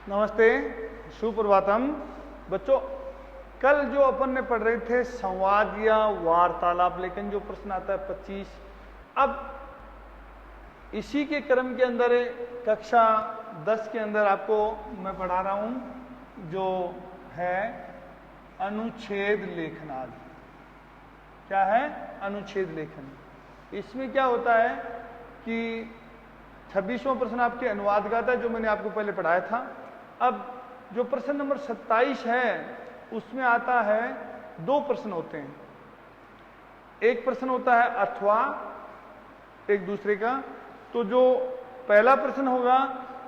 नमस्ते, सुप्रभातम। बच्चों, कल जो अपन ने पढ़ रहे थे संवाद या वार्तालाप, लेकिन जो प्रश्न आता है 25, अब इसी के क्रम के अंदर कक्षा 10 के अंदर आपको मैं पढ़ा रहा हूं जो है अनुच्छेद लेखनादि। क्या है? अनुच्छेद लेखन। इसमें क्या होता है कि 26वां प्रश्न आपके अनुवाद का था, जो मैंने आपको पहले पढ़ाया था। अब जो प्रश्न नंबर 27 है उसमें आता है, दो प्रश्न होते हैं। एक प्रश्न होता है अथवा एक दूसरे का। तो जो पहला प्रश्न होगा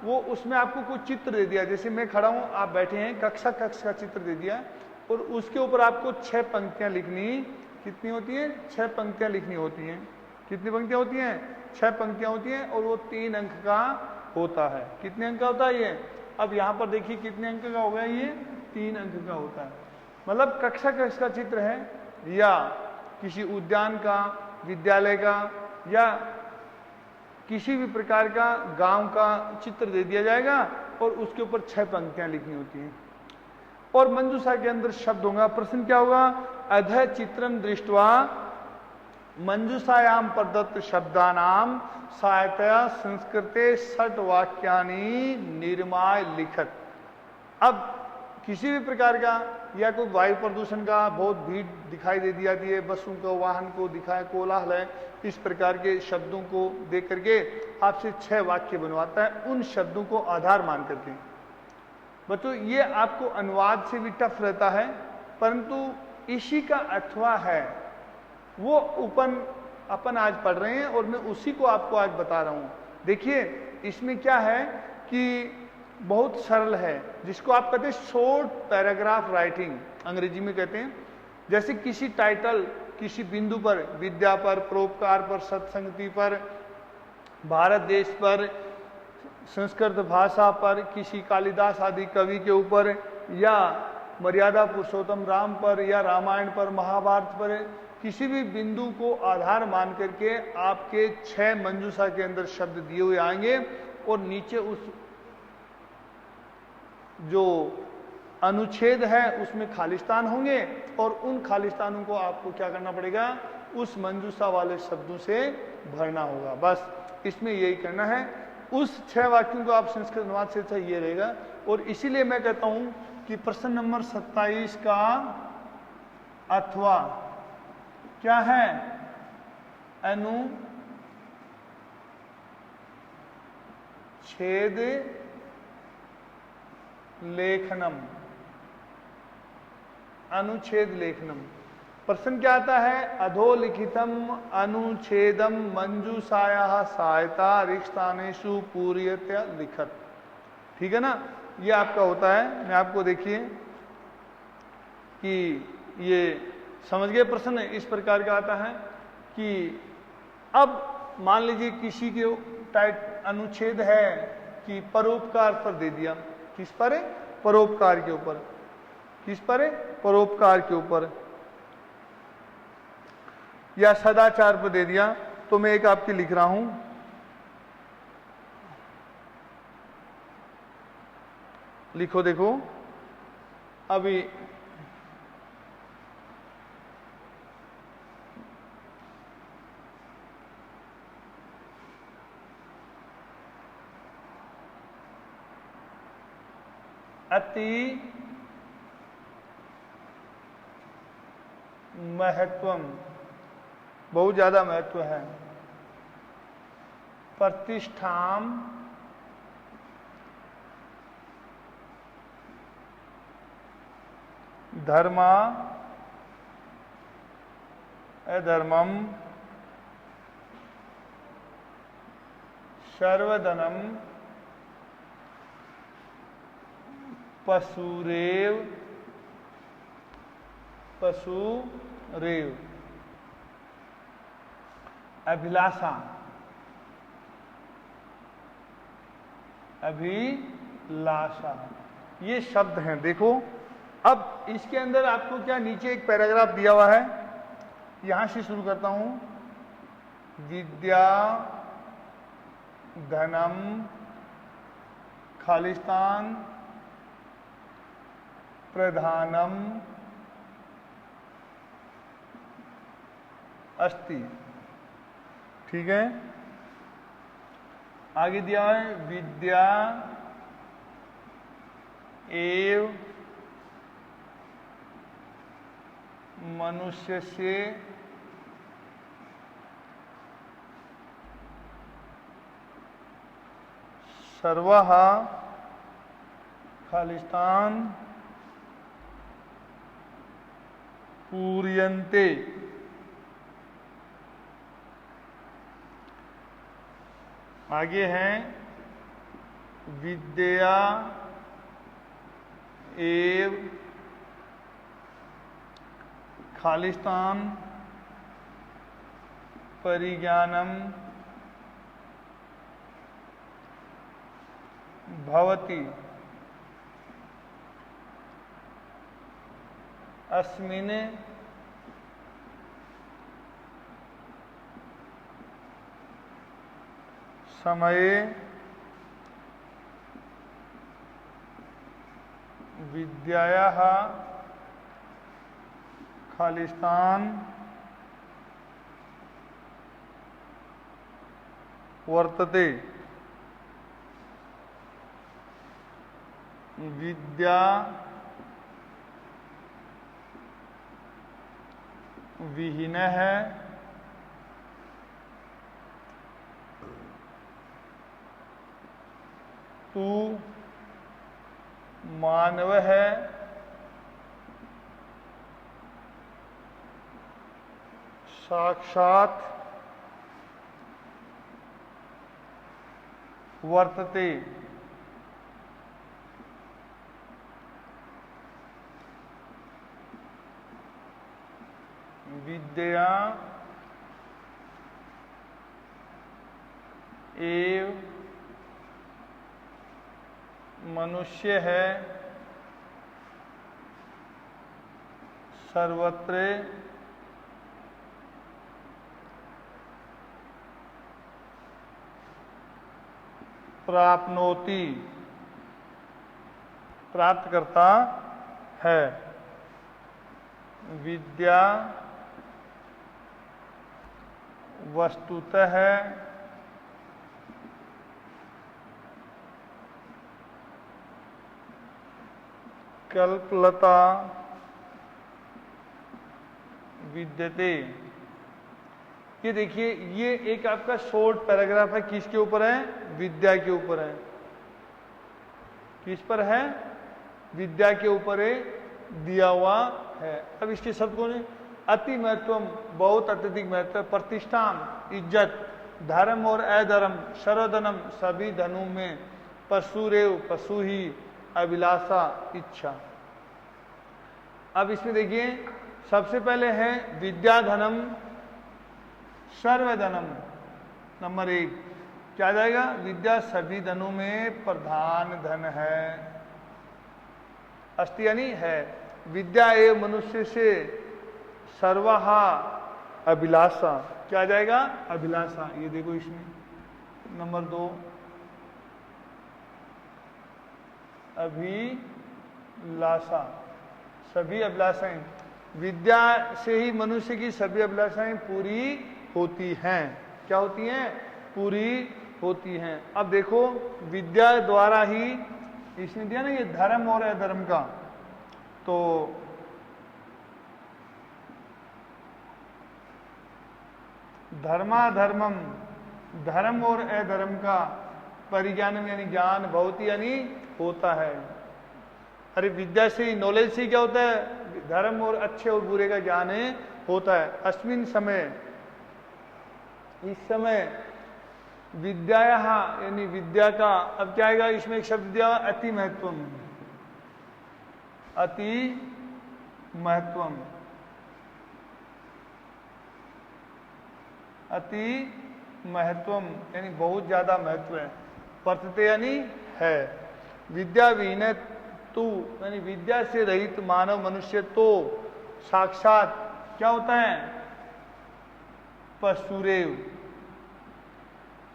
वो उसमें आपको कोई चित्र दे दिया, जैसे मैं खड़ा हूं, आप बैठे हैं, कक्षा का चित्र दे दिया और उसके ऊपर आपको 6 पंक्तियां लिखनी। कितनी होती है? 6 पंक्तियां लिखनी होती हैं। कितनी पंक्तियां होती हैं? 6 पंक्तियां होती हैं और वो 3 अंक का होता है। कितने अंक का होता है ये? अब यहां पर देखिए कितने अंक का होगा ये? 3 अंक का होता है। मतलब कक्षा का चित्र है या किसी उद्यान का, विद्यालय का या किसी भी प्रकार का गांव का चित्र दे दिया जाएगा और उसके ऊपर 6 पंक्तियां लिखनी होती हैं। और मंजूषा के अंदर शब्द होगा। प्रश्न क्या होगा? अधः चित्रम दृष्ट्वा मंजूषायाम प्रदत्त शब्दानाम सहायतया संस्कृते 6 वाक्यानि निर्माय लिखत। अब किसी भी प्रकार का या कोई वायु प्रदूषण का, बहुत भीड़ दिखाई दे दी जाती है, बसों को, वाहन को दिखाए, कोलाहल है, इस प्रकार के शब्दों को देख करके आपसे 6 वाक्य बनवाता है, उन शब्दों को आधार मान करके। बच्चों, ये आपको अनुवाद से भी टफ रहता है, परंतु इसी का अथवा है वो अपन आज पढ़ रहे हैं और मैं उसी को आपको आज बता रहा हूं। देखिए इसमें क्या है कि बहुत सरल है, जिसको आप कहते हैं शॉर्ट पैराग्राफ राइटिंग, अंग्रेजी में कहते हैं। जैसे किसी टाइटल, किसी बिंदु पर, विद्या पर, परोपकार पर, सत्संगति पर, भारत देश पर, संस्कृत भाषा पर, किसी कालिदास आदि कवि के ऊपर, या मर्यादा पुरुषोत्तम राम पर, या रामायण पर, महाभारत पर, किसी भी बिंदु को आधार मान करके आपके 6 मंजूषा के अंदर शब्द दिए हुए आएंगे और नीचे उस जो अनुच्छेद है उसमें खालिस्तान होंगे और उन खालिस्तानों को आपको क्या करना पड़ेगा? उस मंजूषा वाले शब्दों से भरना होगा। बस इसमें यही करना है। उस 6 वाक्यों को आप संस्कृत अनुवाद से ये रहेगा। और इसीलिए मैं कहता हूं कि प्रश्न नंबर 27 का अथवा क्या है? अनुच्छेद लेखनम। अनुच्छेद लेखनम। प्रश्न क्या आता है? अधोलिखितम अनुच्छेदम मंजूषायाः सहायता रिक्तस्थानेषु पूरयते लिखत। ठीक है ना? ये आपका होता है। मैं आपको देखिए कि ये समझ गए। प्रश्न इस प्रकार का आता है कि अब मान लीजिए किसी के अनुच्छेद है कि परोपकार पर दे दिया। किस पर है? परोपकार के ऊपर। किस पर है? परोपकार के ऊपर। या सदाचार पर दे दिया। तो मैं एक आपकी लिख रहा हूं, लिखो, देखो अभी अति महत्वम, बहुत ज्यादा महत्व है, प्रतिष्ठाम धर्मा अधर्मम सर्वधनम पशुरेव अभिलाषा। अभिलाषा ये शब्द हैं। देखो अब इसके अंदर आपको क्या, नीचे एक पैराग्राफ दिया हुआ है, यहां से शुरू करता हूं। विद्या धनम खालिस्तान प्रधानम अस्ति। ठीक है, आगे दिया है विद्या एव मनुष्य से सर्वः खालिस्तान पूर्यन्ते। आगे हैं विद्या एव खालिस्तान परिज्ञानम भवति अस्मिन् समये विद्यायाः खालिस्तान वर्तते। विद्या विहीनः तू मानवः साक्षात वर्तते। विद्या एव मनुष्य है सर्वत्र प्राप्नोति प्राप्त करता है। विद्या वस्तुतः कल्पलता विद्यते। ये देखिए, ये एक आपका शॉर्ट पैराग्राफ है। किसके ऊपर है? विद्या के ऊपर है। किस पर है? विद्या के ऊपर है, दिया हुआ है। अब इसके शब्द कौन है? अति महत्वम, बहुत अत्यधिक महत्व, प्रतिष्ठान, इज्जत, धर्म और अधर्म, सर्वधनम, सभी धनों में, पशुरेव, पशु ही, अभिलाषा, इच्छा। अब इसमें देखिए, सबसे पहले है विद्या धनम सर्वधनम। नंबर 1 क्या आ जाएगा? विद्या सभी धनों में प्रधान धन है। अस्ति यानी है। विद्या एवं मनुष्य से सर्वहा अभिलाषा। क्या आ जाएगा? अभिलाषा। ये देखो इसमें नंबर 2 अभिलाषा, सभी अभिलाषाएं। विद्या से ही मनुष्य की सभी अभिलाषाएं पूरी होती हैं। क्या होती हैं? पूरी होती हैं। अब देखो, विद्या द्वारा ही इसने दिया ना ये धर्म और अधर्म का, तो धर्माधर्मम, धर्म और अधर्म का परिज्ञानम यानी ज्ञान, भवति यानी होता है। अरे विद्या से ही, नॉलेज से क्या होता है? धर्म और अच्छे और बुरे का ज्ञान होता है। अस्मिन समय, इस समय, विद्या यानी विद्या का, अब क्या आएगा इसमें? एक शब्द दिया अति महत्वम। अति महत्वम, अति महत्वम यानी बहुत ज्यादा महत्व है। वर्तते यानी है। विद्या विहीन तू यानी विद्या से रहित मानव मनुष्य तो साक्षात क्या होता है? पशुरेव,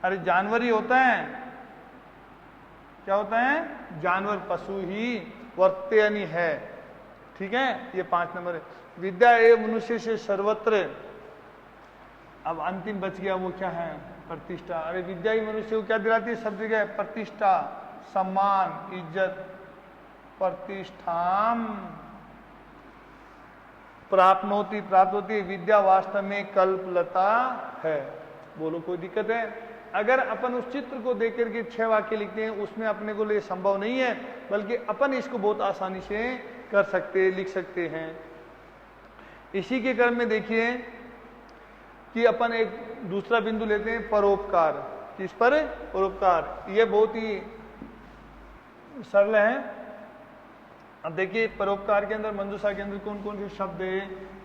अरे जानवर ही होता है। क्या होता है? जानवर, पशु ही। वर्तते यानी है। ठीक है, ये 5 नंबर है। विद्या एवं मनुष्य से सर्वत्र, अब अंतिम बच गया वो क्या है, प्रतिष्ठा। अरे विद्या ही मनुष्य को क्या दिलाती है, सब जगह प्रतिष्ठा, सम्मान, इज्जत। प्रतिष्ठाम प्राप्त होती है। विद्या वास्तव में कल्पलता है। बोलो कोई दिक्कत है? अगर अपन उस चित्र को देख करके 6 वाक्य लिखते हैं, उसमें अपने को लिए संभव नहीं है, बल्कि अपन इसको बहुत आसानी से कर सकते, लिख सकते हैं। इसी के क्रम में देखिए कि अपन एक दूसरा बिंदु लेते हैं, परोपकार। किस पर? परोपकार। ये बहुत ही सरल है। अब देखिए परोपकार के अंदर, मंजूषा के अंदर कौन कौन से शब्द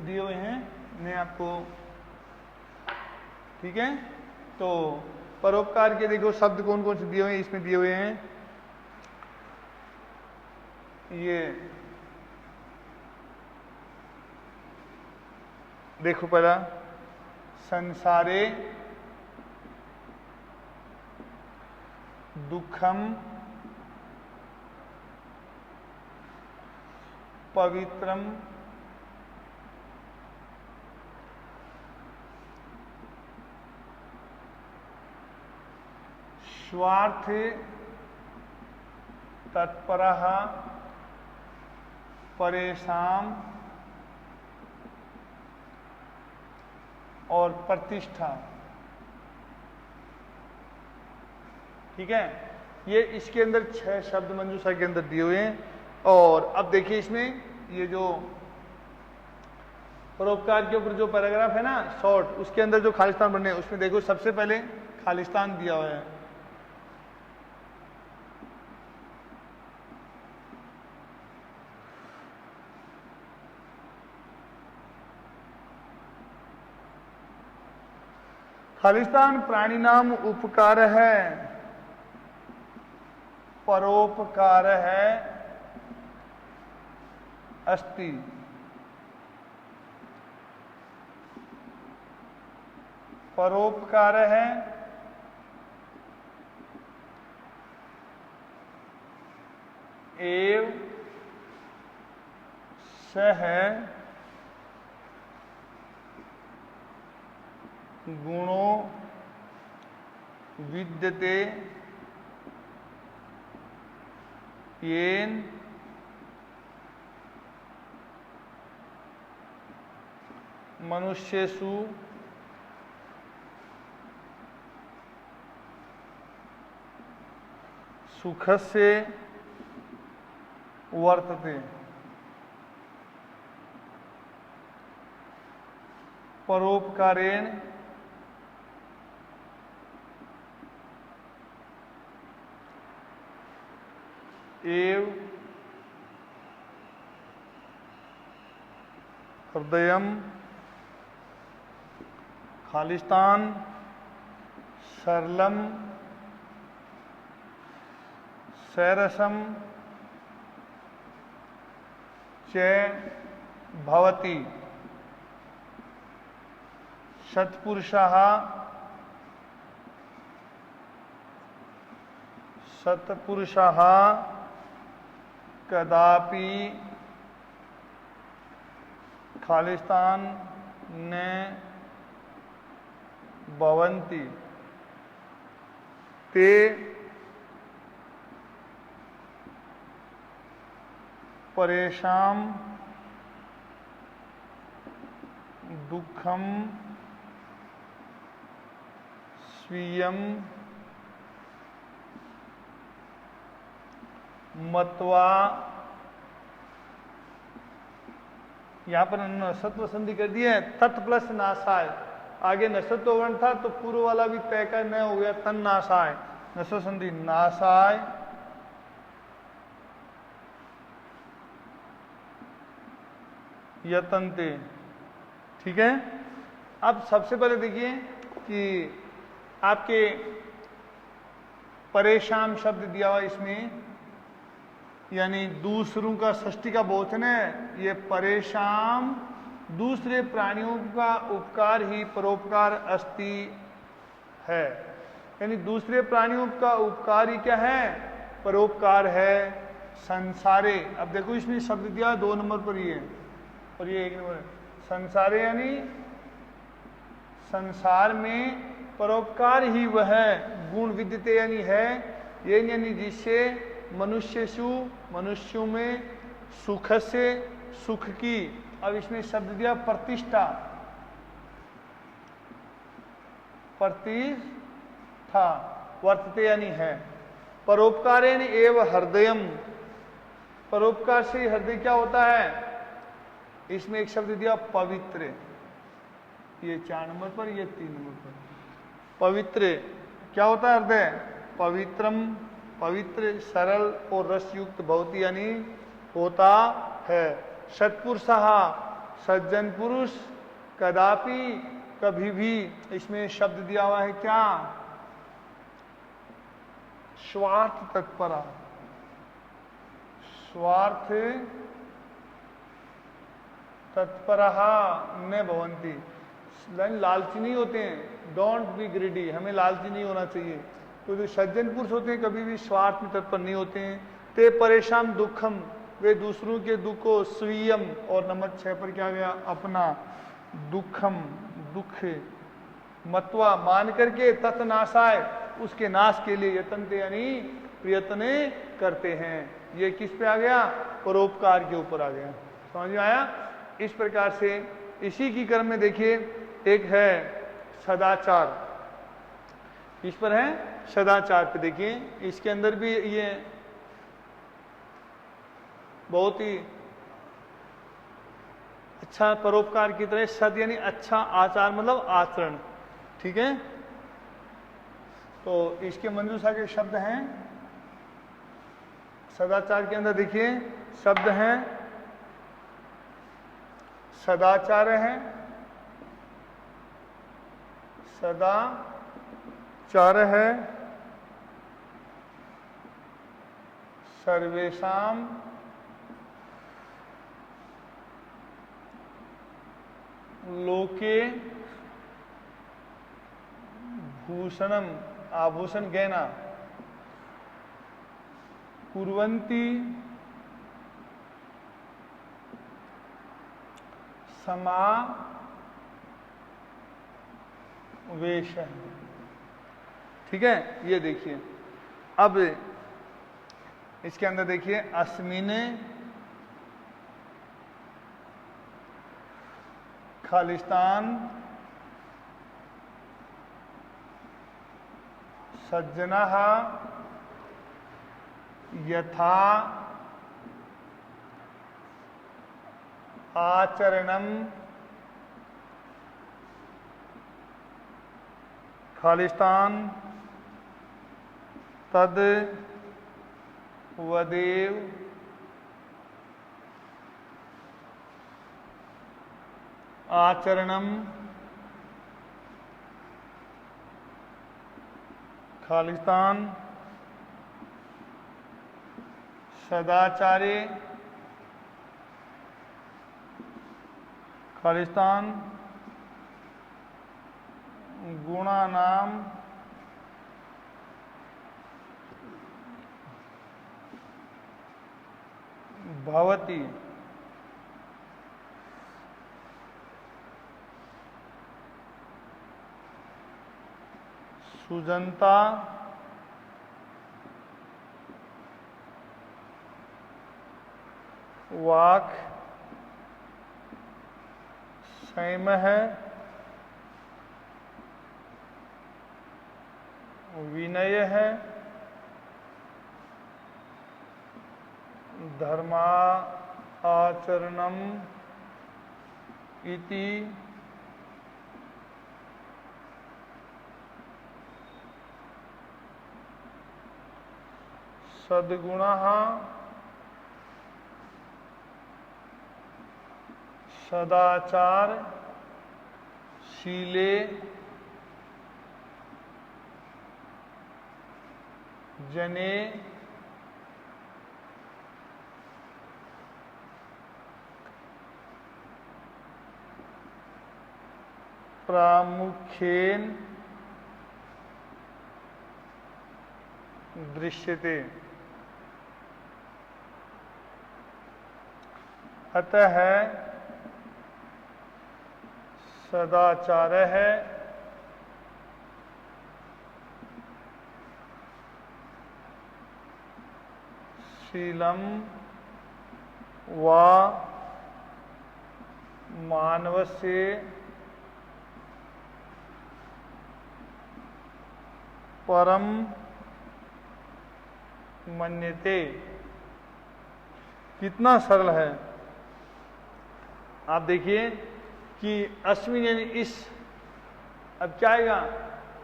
दिए हुए हैं, मैं आपको, ठीक है। तो परोपकार के देखो शब्द कौन कौन से दिए हुए हैं, इसमें दिए हुए हैं। ये देखो पहला, संसारे दुखम पवित्रम स्वार्थ तत्परः परेशान और प्रतिष्ठा। ठीक है, ये इसके अंदर 6 शब्द मंजूषा के अंदर दिए हुए हैं। और अब देखिए इसमें ये जो परोपकार के ऊपर जो पैराग्राफ है ना शॉर्ट, उसके अंदर जो खालिस्तान बनने, उसमें देखो सबसे पहले खालिस्तान दिया हुआ है। खालिस्तान प्राणी नाम उपकार है, परोपकार है अस्ति। परोपकार है एव सह गुणो विद्यते येन मनुष्येषु सुखस्य वर्तते। परोपकारेण एव हृदयम खालिस्तान सरलम सैरसम च भवति। सत्पुरुषः कदापि खालिस्तान न भवन्ति ते परेशान दुखम स्वीयम मत्वा। यहां पर नसत्व संधि कर दी है, तत् प्लस नासाय। आगे नसत्व वर्ण था तो पूर्व वाला भी तय का न हो गया, तन नासाय, नसत्व संधि नासाय यतन्ते। ठीक है, अब सबसे पहले देखिए कि आपके परेशान शब्द दिया हुआ इसमें, यानी दूसरों का षष्ठी का बहुवचन है। ये परेशान दूसरे प्राणियों का उपकार ही परोपकार अस्ति है, यानी दूसरे प्राणियों का उपकार ही क्या है, परोपकार है। संसारे, अब देखो इसमें शब्द दिया 2 नंबर पर ही है और ये 1 नंबर है। संसारे यानी संसार में परोपकार ही वह गुण विद्यते यानी है, ये यानी जिससे मनुष्यों में सुख से सुख की, अब इसमें शब्द दिया प्रतिष्ठा, प्रतिष्ठा वर्तते यानी है। परोपकारेण एव हृदयम, परोपकार से हृदय क्या होता है, इसमें एक शब्द दिया पवित्र, ये 4 नंबर पर, ये 3 नंबर पर। पवित्र क्या होता है हृदय, पवित्रम, पवित्र सरल और रसयुक्त बहुत यानी होता है। सत्पुरुषः सज्जन पुरुष, कदापि कभी भी, इसमें शब्द दिया हुआ है क्या, स्वार्थ तत्परा, स्वार्थ तत्परः न भवन्ति, लालची नहीं होते हैं, डोंट बी ग्रीडी, हमें लालची नहीं होना चाहिए। तो जो सज्जन पुरुष होते हैं कभी भी स्वार्थ में तत्पर नहीं होते हैं। ते परेशान दुखम, वे दूसरों के दुख को स्वीयम, और नंबर 6 पर क्या गया, अपना, दुखम दुख, मत्वा मान करके, तत्नाशाय उसके नाश के लिए, यतनते यानी प्रयत्न करते हैं। ये किस पे आ गया, परोपकार के ऊपर आ गया, समझ में आया। इस प्रकार से इसी की क्रम में देखिए एक है सदाचार, इस पर है सदाचार पे देखिए, इसके अंदर भी ये बहुत ही अच्छा परोपकार की तरह, सद यानी अच्छा, आचार मतलब आचरण, ठीक है। तो इसके मंजूषा के शब्द हैं, सदाचार के अंदर देखिए शब्द हैं, सदाचार है, सदाचार है, सर्वेषाम लोके भूषणम, आभूषण गहना, कुर्वन्ति समावेश, ठीक है। ये देखिए अब इसके अंदर देखिए, अस्मिन खालिस्तान सज्जनः यथा आचरणम खालिस्तान तद वदेव आचरणम खालिस्तान सदाचारे खालिस्तान गुणानाम भवति, सुजनता वाक संयम है, विनय है, धर्माचरणम इति सद्गुणः सदाचार शीले जने प्रामुख्येन दृश्यते। अतः सदाचार है शीलम व मानवस्य परम मन्यते। कितना सरल है। आप देखिए कि अस्मिन यानी इस, अब क्या आएगा,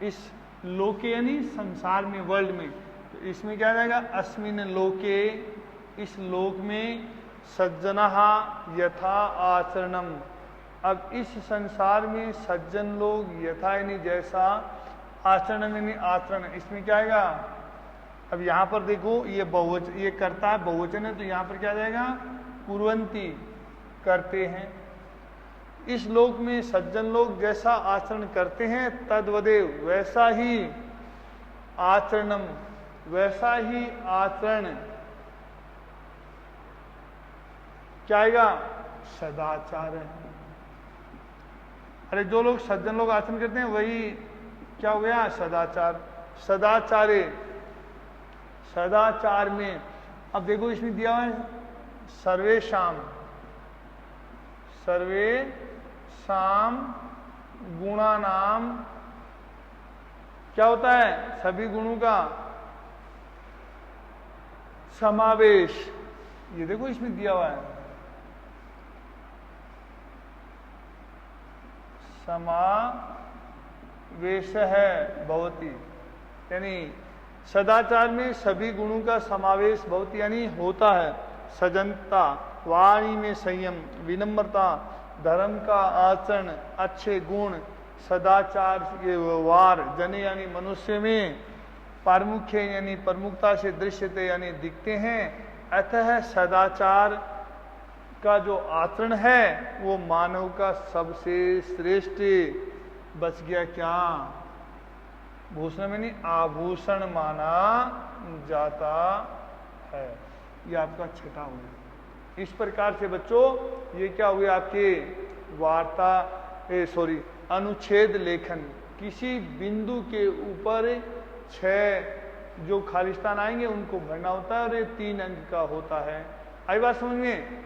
इस लोके यानी संसार में, वर्ल्ड में, तो इसमें क्या जाएगा, अस्मिन लोके, इस लोक में, सज्जनः यथा आचरणम। अब इस संसार में सज्जन लोग यथा यानी जैसा, आचरण यानी आचरण, इसमें क्या आएगा। अब यहां पर देखो ये बहुवचन, ये करता है बहुवचन है, तो यहां पर क्या जाएगा, कुर्वन्ति, करते हैं। इस लोक में सज्जन लोग जैसा आचरण करते हैं, तद्वदेव, वैसा ही आचरणम, वैसा ही आचरण क्या आएगा, सदाचार है। अरे जो लोग सज्जन लोग आचरण करते हैं वही क्या हो गया, सदाचार। सदाचारे, सदाचार में, अब देखो इसमें दिया हुआ है सर्वेशाम, सर्वे शाम गुणा नाम, क्या होता है, सभी गुणों का समावेश। ये देखो इसमें दिया हुआ है समावेश है भवती, यानी सदाचार में सभी गुणों का समावेश भवती यानी होता है। सजनता, वाणी में संयम, विनम्रता, धर्म का आचरण, अच्छे गुण, सदाचार के व्यवहार, जने यानी मनुष्य में, पारमुख्य यानी प्रमुखता से दृश्यते यानी दिखते हैं। अतः सदाचार का जो आचरण है वो मानव का सबसे श्रेष्ठ, बच गया क्या, भूषण में नहीं, आभूषण माना जाता है। ये आपका छठा हो गया। इस प्रकार से बच्चों ये क्या हुए आपके वार्ता, अनुच्छेद लेखन। किसी बिंदु के ऊपर 6 जो खालिस्तान आएंगे उनको भरना होता है और ये 3 अंक का होता है। आई बात समझ में।